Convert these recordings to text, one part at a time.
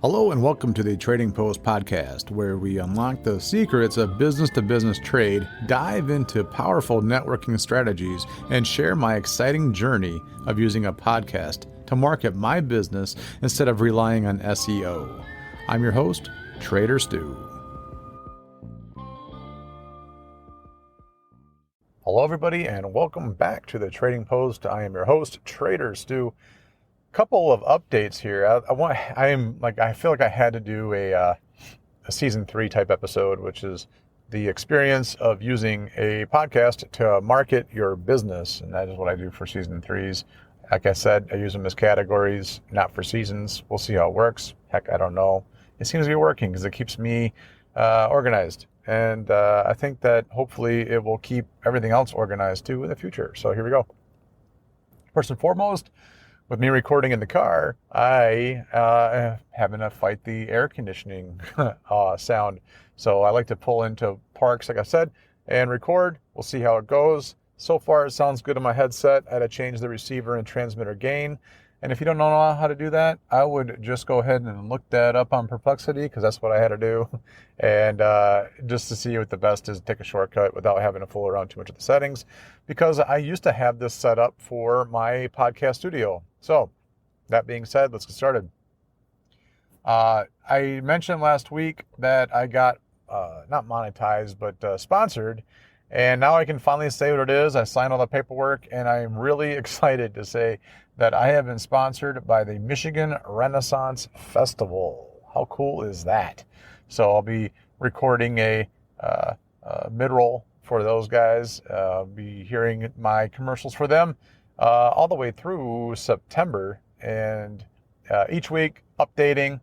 Hello and welcome to the Trading Post podcast, where we unlock the secrets of business-to-business trade, dive into powerful networking strategies, and share my exciting journey of using a podcast to market my business instead of relying on SEO. I'm your host, Trader Stu. Hello everybody and welcome back to the Trading Post. I am your host, Trader Stu. Couple of updates here. I feel like I had to do a season 3 type episode, which is the experience of using a podcast to market your business, and that is what I do for season 3s. Like I said, I use them as categories, not for seasons. We'll see how it works. Heck, I don't know. It seems to be working because it keeps me organized, and I think that hopefully it will keep everything else organized too in the future. So here we go. First and foremost, with me recording in the car, I am having to fight the air conditioning sound. So I like to pull into parks, like I said, and record. We'll see how it goes. So far, it sounds good on my headset. I had to change the receiver and transmitter gain. And if you don't know how to do that, I would just go ahead and look that up on Perplexity, because that's what I had to do. And just to see what the best is, take a shortcut without having to fool around too much with the settings, because I used to have this set up for my podcast studio. So that being said, let's get started. I mentioned last week that I got not monetized, but sponsored. And now I can finally say what it is. I signed all the paperwork, and I'm really excited to say that I have been sponsored by the Michigan Renaissance Festival. How cool is that? So I'll be recording a mid-roll for those guys. Be hearing my commercials for them all the way through September, and each week updating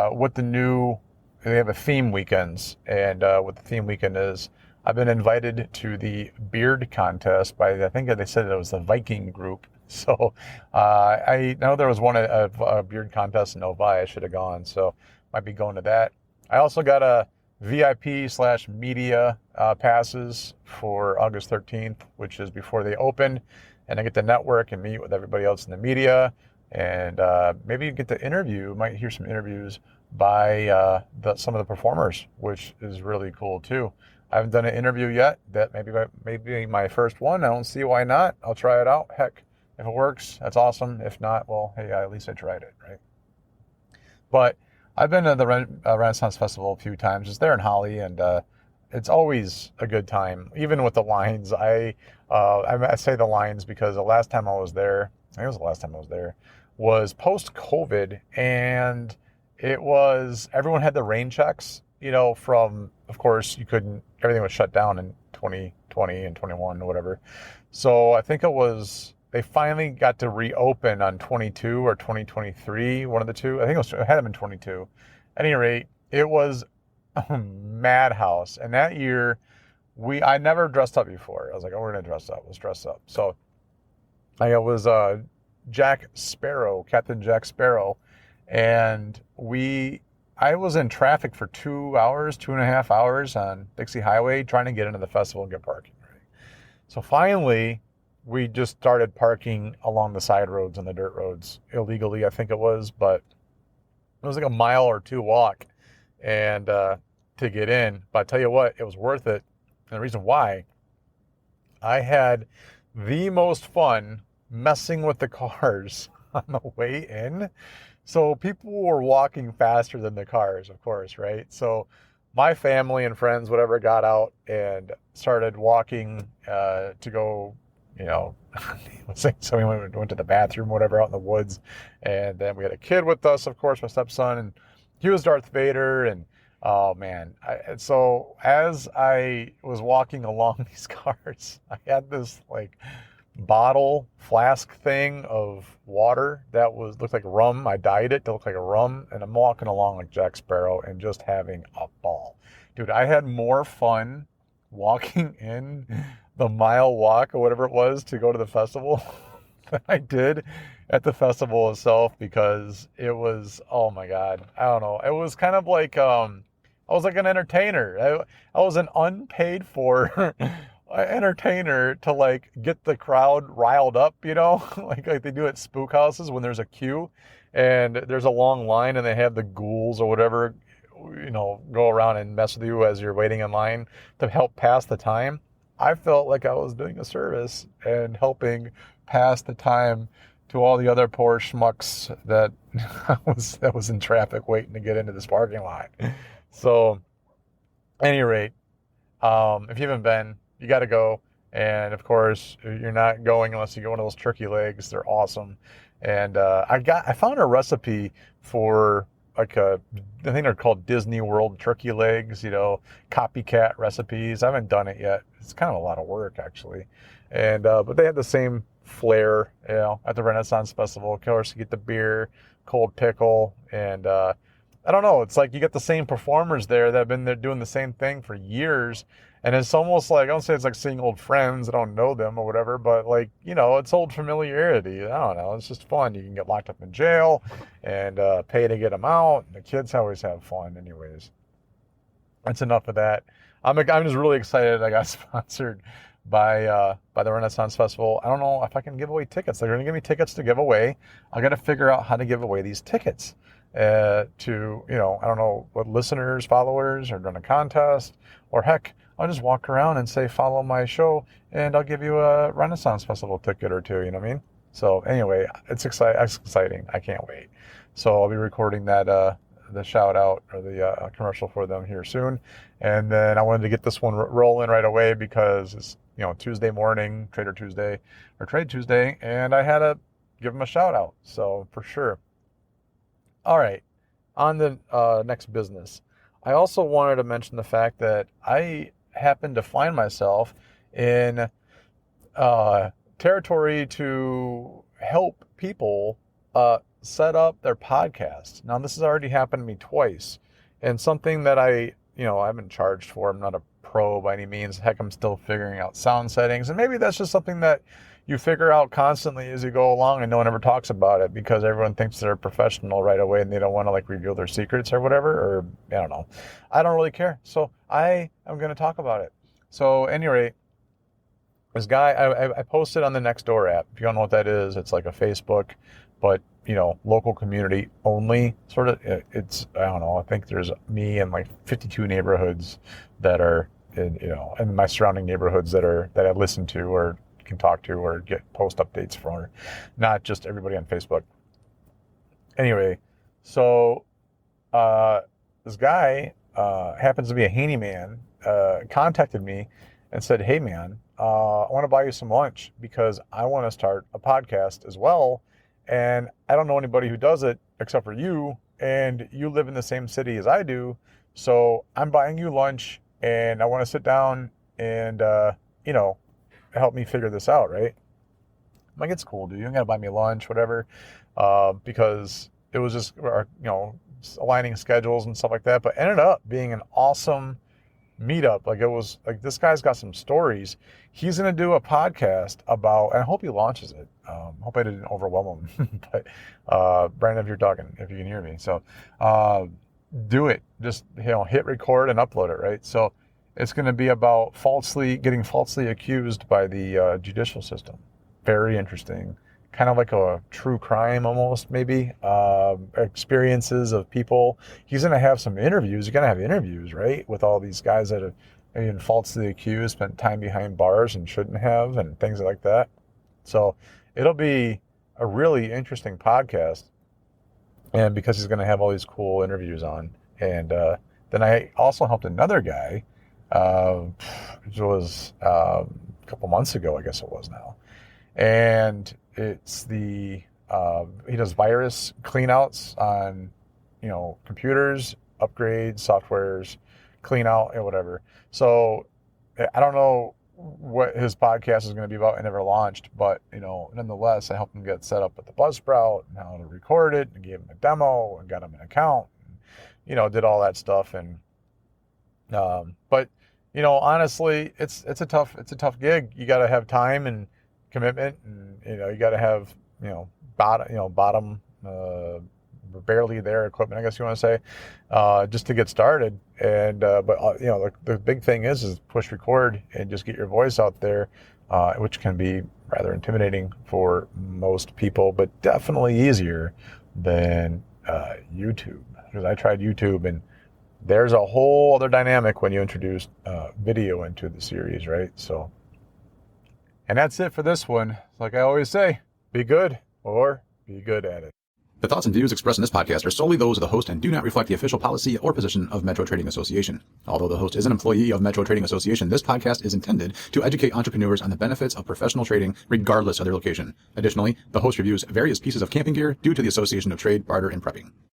what the new. They have a theme weekends, and what the theme weekend is. I've been invited to the beard contest by, I think they said it was the Viking group. So I know there was one a beard contest in Novi. I should have gone, so might be going to that. I also got a VIP/media passes for August 13th, which is before they open, and I get to network and meet with everybody else in the media, and maybe get to interview. Might hear some interviews by some of the performers, which is really cool too. I haven't done an interview yet. That maybe my first one. I don't see why not. I'll try it out. Heck, if it works, that's awesome. If not, well, hey, at least I tried it, right? But I've been to the Renaissance Festival a few times. It's there in Holly, and it's always a good time, even with the lines. I say the lines because the last time I was there, I think it was the last time I was there, was post-COVID, and it was, everyone had the rain checks, from, of course, everything was shut down in 2020 and 21 or whatever. So I think they finally got to reopen on 22 or 2023, one of the two. I think it had them in 22. At any rate, it was a madhouse. And that year, I never dressed up before. I was like, oh, we're going to dress up. Let's dress up. So I was Jack Sparrow, Captain Jack Sparrow. And I was in traffic for 2.5 hours on Dixie Highway trying to get into the festival and get parking. Right? So finally, we just started parking along the side roads and the dirt roads illegally, I think it was, but it was like a mile or two walk and to get in. But I tell you what, it was worth it. And the reason why, I had the most fun messing with the cars on the way in. So people were walking faster than the cars, of course, right? So my family and friends, whatever, got out and started walking to go, so we went to the bathroom, whatever, out in the woods. And then we had a kid with us, of course, my stepson, and he was Darth Vader. And oh man. So as I was walking along these cars, I had this bottle flask thing of water that looked like rum. I dyed it to look like a rum, and I'm walking along like Jack Sparrow and just having a ball. Dude, I had more fun walking in the mile walk or whatever it was to go to the festival than I did at the festival itself, because it was, oh my God, I don't know. It was kind of like, I was like an entertainer. I was an unpaid for entertainer to like get the crowd riled up, like they do at spook houses when there's a queue and there's a long line and they have the ghouls or whatever, go around and mess with you as you're waiting in line to help pass the time. I felt like I was doing a service and helping pass the time to all the other poor schmucks that was in traffic waiting to get into this parking lot. So, at any rate, if you haven't been, you got to go. And of course, you're not going unless you get one of those turkey legs. They're awesome. And I found a recipe for I think they're called Disney World turkey legs, copycat recipes. I haven't done it yet. It's kind of a lot of work actually. And, but they had the same flair, at the Renaissance Festival. Of course, you get the beer, cold pickle, and, I don't know. It's like you get the same performers there that have been there doing the same thing for years. And it's almost like, I don't say it's like seeing old friends. I don't know them or whatever, but like, it's old familiarity. I don't know. It's just fun. You can get locked up in jail and pay to get them out. And the kids always have fun anyways. That's enough of that. I'm just really excited I got sponsored by the Renaissance Festival. I don't know if I can give away tickets. They're going to give me tickets to give away. I got to figure out how to give away these tickets. To, I don't know what listeners, followers are doing a contest, or heck, I'll just walk around and say, follow my show and I'll give you a Renaissance Festival ticket or two, you know what I mean? So anyway, it's exciting. I can't wait. So I'll be recording that, the shout out or the commercial for them here soon. And then I wanted to get this one rolling right away because it's, Tuesday morning, Trade Tuesday, and I had to give them a shout out. So for sure. All right, on the next business. I also wanted to mention the fact that I happened to find myself in territory to help people set up their podcasts. Now, this has already happened to me twice, and something that I haven't charged for. I'm not a pro by any means. Heck, I'm still figuring out sound settings, and maybe that's just something that you figure out constantly as you go along, and no one ever talks about it because everyone thinks they're professional right away and they don't want to like reveal their secrets or whatever, or I don't know. I don't really care. So I am going to talk about it. So at any rate, this guy, I posted on the Nextdoor app. If you don't know what that is, it's like a Facebook, but local community only sort of. It's, I don't know. I think there's me and like 52 neighborhoods that are in my surrounding neighborhoods that I listen to or can talk to or get post updates from, not just everybody on Facebook. Anyway, so this guy happens to be a handyman, contacted me and said, hey man, I want to buy you some lunch because I want to start a podcast as well, and I don't know anybody who does it except for you, and you live in the same city as I do, so I'm buying you lunch and I want to sit down and help me figure this out, right? I'm like, it's cool, dude. You don't gotta buy me lunch, whatever, because it was just, aligning schedules and stuff like that. But ended up being an awesome meetup. Like it was like this guy's got some stories. He's gonna do a podcast about, and I hope he launches it. Hope I didn't overwhelm him, but Brandon, if you're talking, if you can hear me, so do it. Just hit record and upload it, right? So it's going to be about getting falsely accused by the judicial system. Very interesting. Kind of like a true crime almost, maybe. Experiences of people. He's going to have some interviews. You're going to have interviews, right? With all these guys that have been falsely accused, spent time behind bars and shouldn't have, and things like that. So it'll be a really interesting podcast. And because he's going to have all these cool interviews on. And then I also helped another guy, which was a couple months ago, I guess it was now. And it's he does virus cleanouts on, computers, upgrades, softwares, clean out, and whatever. So I don't know what his podcast is going to be about. I never launched, but, nonetheless, I helped him get set up with the Buzzsprout and how to record it, and gave him a demo and got him an account, and, did all that stuff. And, but, honestly, it's a tough gig. You got to have time and commitment, and, you got to have, bottom barely there equipment, I guess you want to say, just to get started. And but the big thing is push record and just get your voice out there, which can be rather intimidating for most people, but definitely easier than YouTube. Because I tried YouTube, and there's a whole other dynamic when you introduce video into the series, right? So, and that's it for this one. Like I always say, be good or be good at it. The thoughts and views expressed in this podcast are solely those of the host and do not reflect the official policy or position of Metro Trading Association. Although the host is an employee of Metro Trading Association, this podcast is intended to educate entrepreneurs on the benefits of professional trading regardless of their location. Additionally, the host reviews various pieces of camping gear due to the Association of Trade, Barter, and Prepping.